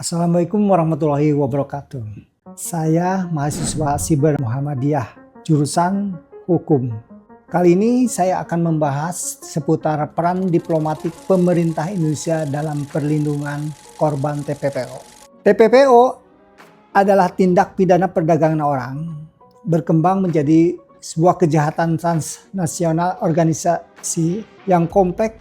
Assalamualaikum warahmatullahi wabarakatuh. Saya mahasiswa Siber Muhammadiyah, jurusan Hukum. Kali ini saya akan membahas seputar peran diplomatik pemerintah Indonesia dalam perlindungan korban TPPO. TPPO adalah tindak pidana perdagangan orang, berkembang menjadi sebuah kejahatan transnasional organisasi yang kompleks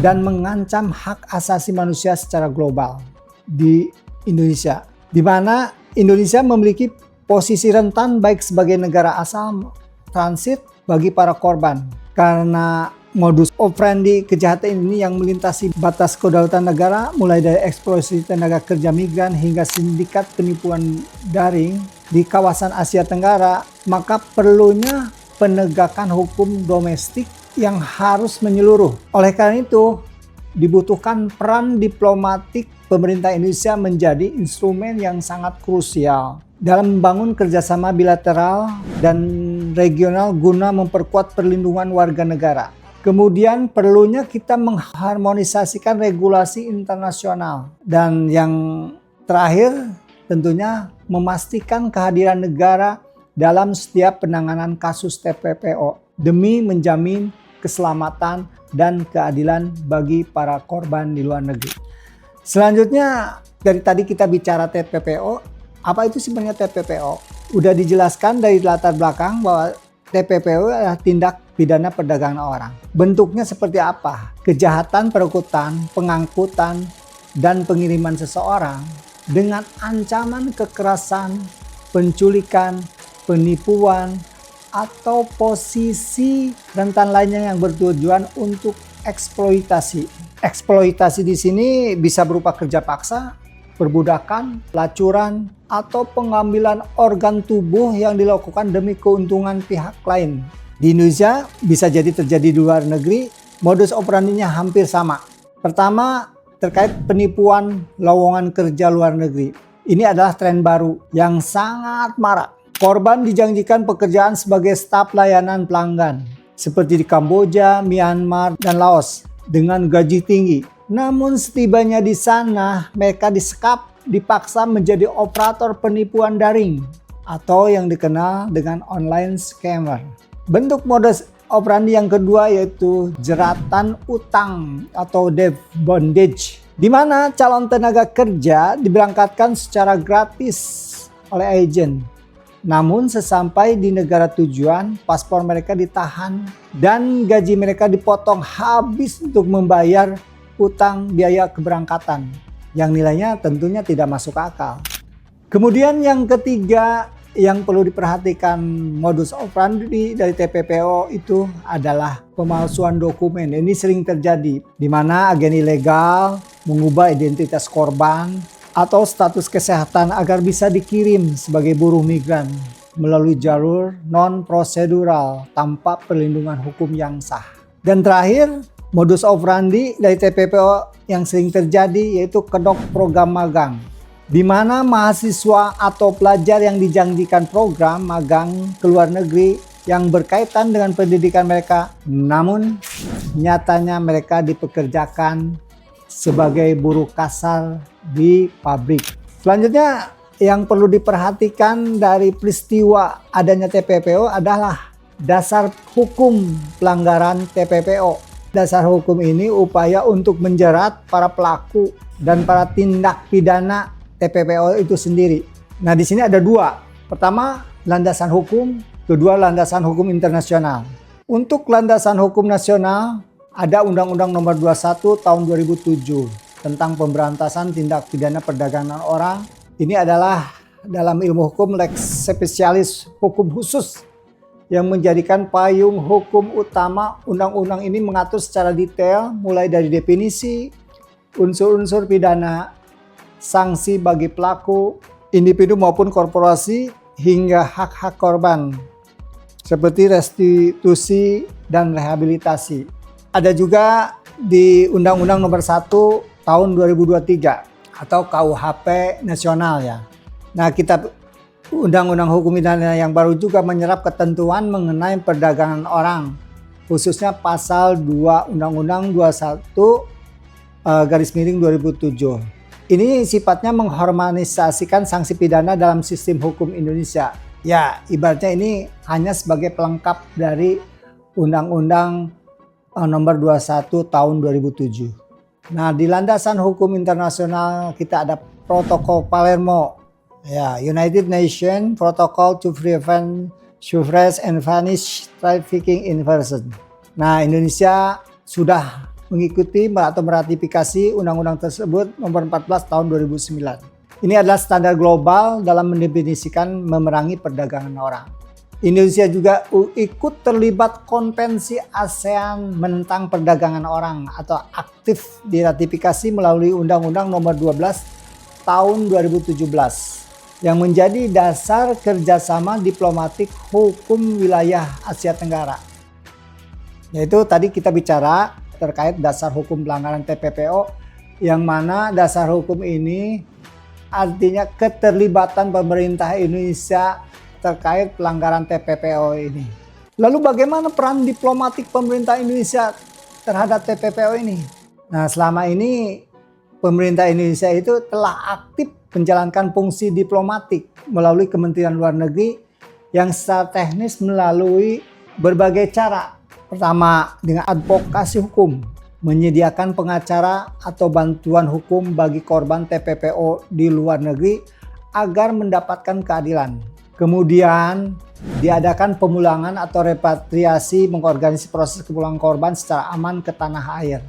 dan mengancam hak asasi manusia secara global di Indonesia, di mana Indonesia memiliki posisi rentan baik sebagai negara asal transit bagi para korban karena modus operandi kejahatan ini yang melintasi batas kedaulatan negara, mulai dari eksploitasi tenaga kerja migran hingga sindikat penipuan daring di kawasan Asia Tenggara. Maka perlunya penegakan hukum domestik yang harus menyeluruh. Oleh karena itu, dibutuhkan peran diplomatik pemerintah Indonesia menjadi instrumen yang sangat krusial dalam membangun kerjasama bilateral dan regional guna memperkuat perlindungan warga negara. Kemudian perlunya kita mengharmonisasikan regulasi internasional. Dan yang terakhir tentunya memastikan kehadiran negara dalam setiap penanganan kasus TPPO demi menjamin keselamatan dan keadilan bagi para korban di luar negeri. Selanjutnya, dari tadi kita bicara TPPO, apa itu sebenarnya TPPO? Udah dijelaskan dari latar belakang bahwa TPPO adalah tindak pidana perdagangan orang. Bentuknya seperti apa? Kejahatan perekutan, pengangkutan, dan pengiriman seseorang dengan ancaman kekerasan, penculikan, penipuan, atau posisi rentan lainnya yang bertujuan untuk eksploitasi. Eksploitasi di sini bisa berupa kerja paksa, perbudakan, pelacuran, atau pengambilan organ tubuh yang dilakukan demi keuntungan pihak lain. Di Indonesia bisa jadi terjadi di luar negeri, modus operandinya hampir sama. Pertama, terkait penipuan lowongan kerja luar negeri. Ini adalah tren baru yang sangat marak. Korban dijanjikan pekerjaan sebagai staf layanan pelanggan, seperti di Kamboja, Myanmar, dan Laos, dengan gaji tinggi. Namun setibanya di sana, mereka disekap, dipaksa menjadi operator penipuan daring, atau yang dikenal dengan online scammer. Bentuk modus operandi yang kedua yaitu jeratan utang atau debt bondage, di mana calon tenaga kerja diberangkatkan secara gratis oleh agen. Namun sesampai di negara tujuan, paspor mereka ditahan dan gaji mereka dipotong habis untuk membayar utang biaya keberangkatan yang nilainya tentunya tidak masuk akal. Kemudian yang ketiga yang perlu diperhatikan modus operandi dari TPPO itu adalah pemalsuan dokumen. Ini sering terjadi di mana agen ilegal mengubah identitas korban atau status kesehatan agar bisa dikirim sebagai buruh migran melalui jalur non-prosedural tanpa perlindungan hukum yang sah. Dan terakhir, modus operandi dari TPPO yang sering terjadi yaitu kedok program magang, di mana mahasiswa atau pelajar yang dijanjikan program magang ke luar negeri yang berkaitan dengan pendidikan mereka, namun nyatanya mereka dipekerjakan sebagai buruh kasar di pabrik. Selanjutnya yang perlu diperhatikan dari peristiwa adanya TPPO adalah dasar hukum pelanggaran TPPO. Dasar hukum ini upaya untuk menjerat para pelaku dan para tindak pidana TPPO itu sendiri. Nah, di sini ada dua. Pertama, landasan hukum, kedua landasan hukum internasional. Untuk landasan hukum nasional ada Undang-Undang Nomor 21 Tahun 2007 tentang pemberantasan tindak pidana perdagangan orang. Ini adalah dalam ilmu hukum lex specialis, hukum khusus yang menjadikan payung hukum utama. Undang-undang ini mengatur secara detail mulai dari definisi, unsur-unsur pidana, sanksi bagi pelaku, individu maupun korporasi, hingga hak-hak korban seperti restitusi dan rehabilitasi. Ada juga di Undang-Undang Nomor 1 Tahun 2023 atau KUHP nasional ya. Nah, Kitab Undang-Undang Hukum Pidana yang baru juga menyerap ketentuan mengenai perdagangan orang, khususnya pasal 2 Undang-Undang 21 garis miring 2007 Ini sifatnya mengharmonisasikan sanksi pidana dalam sistem hukum Indonesia. Ya, ibaratnya ini hanya sebagai pelengkap dari Undang-Undang Nomor 21 Tahun 2007. Nah, di landasan hukum internasional kita ada Protokol Palermo, ya, United Nations Protocol to Prevent, Suppress and Punish Trafficking in Person. Nah, Indonesia sudah mengikuti atau meratifikasi undang-undang tersebut nomor 14 tahun 2009. Ini adalah standar global dalam mendefinisikan memerangi perdagangan orang. Indonesia juga ikut terlibat konvensi ASEAN menentang perdagangan orang atau aktif diratifikasi melalui undang-undang nomor 12 tahun 2017 yang menjadi dasar kerjasama diplomatik hukum wilayah Asia Tenggara. Yaitu tadi kita bicara terkait dasar hukum pelanggaran TPPO, yang mana dasar hukum ini artinya keterlibatan pemerintah Indonesia terkait pelanggaran TPPO ini. Lalu bagaimana peran diplomatik pemerintah Indonesia terhadap TPPO ini? Nah, selama ini pemerintah Indonesia itu telah aktif menjalankan fungsi diplomatik melalui Kementerian Luar Negeri yang secara teknis melalui berbagai cara. Pertama, dengan advokasi hukum, menyediakan pengacara atau bantuan hukum bagi korban TPPO di luar negeri agar mendapatkan keadilan. Kemudian, diadakan pemulangan atau repatriasi, mengorganisasi proses kepulangan korban secara aman ke tanah air.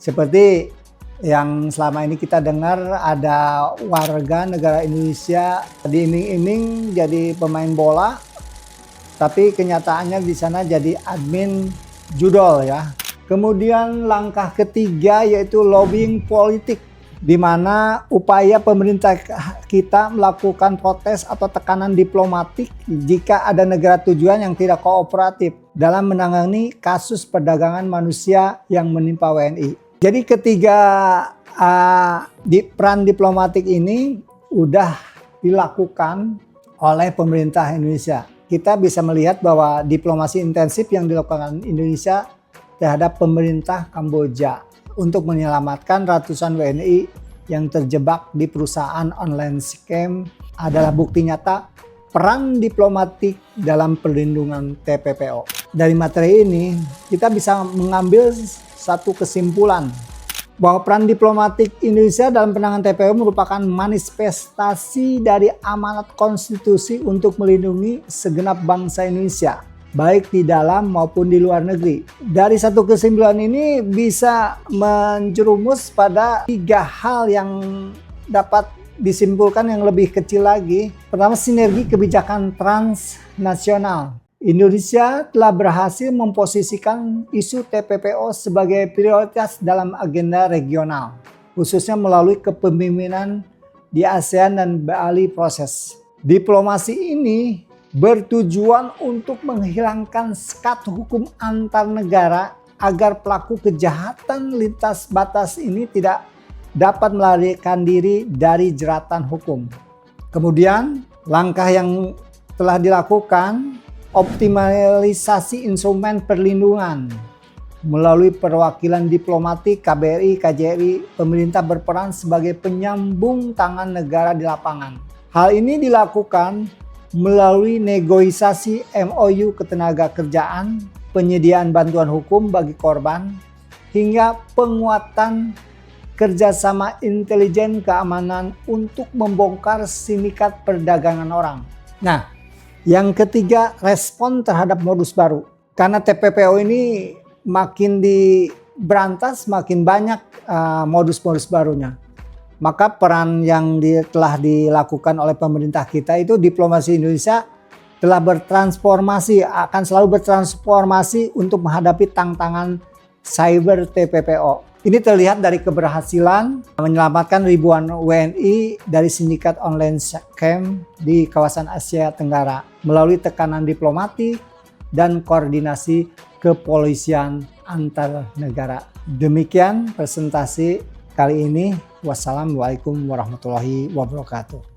Seperti yang selama ini kita dengar, ada warga negara Indonesia diiming-iming jadi pemain bola, tapi kenyataannya di sana jadi admin judol ya. Kemudian langkah ketiga yaitu lobbying politik, di mana upaya pemerintah kita melakukan protes atau tekanan diplomatik jika ada negara tujuan yang tidak kooperatif dalam menangani kasus perdagangan manusia yang menimpa WNI. Jadi ketiga peran diplomatik ini udah dilakukan oleh pemerintah Indonesia. Kita bisa melihat bahwa diplomasi intensif yang dilakukan Indonesia terhadap pemerintah Kamboja untuk menyelamatkan ratusan WNI yang terjebak di perusahaan online scam adalah bukti nyata peran diplomatik dalam perlindungan TPPO. Dari materi ini kita bisa mengambil satu kesimpulan bahwa peran diplomatik Indonesia dalam penanganan TPPO merupakan manifestasi dari amanat konstitusi untuk melindungi segenap bangsa Indonesia, baik di dalam maupun di luar negeri. Dari satu kesimpulan ini bisa menjerumus pada 3 hal yang dapat disimpulkan yang lebih kecil lagi. Pertama, sinergi kebijakan transnasional. Indonesia telah berhasil memposisikan isu TPPO sebagai prioritas dalam agenda regional, khususnya melalui kepemimpinan di ASEAN dan Bali Proses. Diplomasi ini bertujuan untuk menghilangkan sekat hukum antar negara agar pelaku kejahatan lintas batas ini tidak dapat melarikan diri dari jeratan hukum. Kemudian, langkah yang telah dilakukan, optimalisasi instrumen perlindungan. Melalui perwakilan diplomatik, KBRI, KJRI, pemerintah berperan sebagai penyambung tangan negara di lapangan. Hal ini dilakukan melalui negosiasi MOU ketenagakerjaan, penyediaan bantuan hukum bagi korban, hingga penguatan kerjasama intelijen keamanan untuk membongkar sindikat perdagangan orang. Nah, yang ketiga, respon terhadap modus baru. Karena TPPO ini makin diberantas, makin banyak modus-modus barunya. Maka peran yang telah dilakukan oleh pemerintah kita itu, diplomasi Indonesia telah bertransformasi, akan selalu bertransformasi untuk menghadapi tantangan cyber TPPO. Ini terlihat dari keberhasilan menyelamatkan ribuan WNI dari sindikat online scam di kawasan Asia Tenggara melalui tekanan diplomatik dan koordinasi kepolisian antar negara. Demikian presentasi kali ini. Wassalamualaikum warahmatullahi wabarakatuh.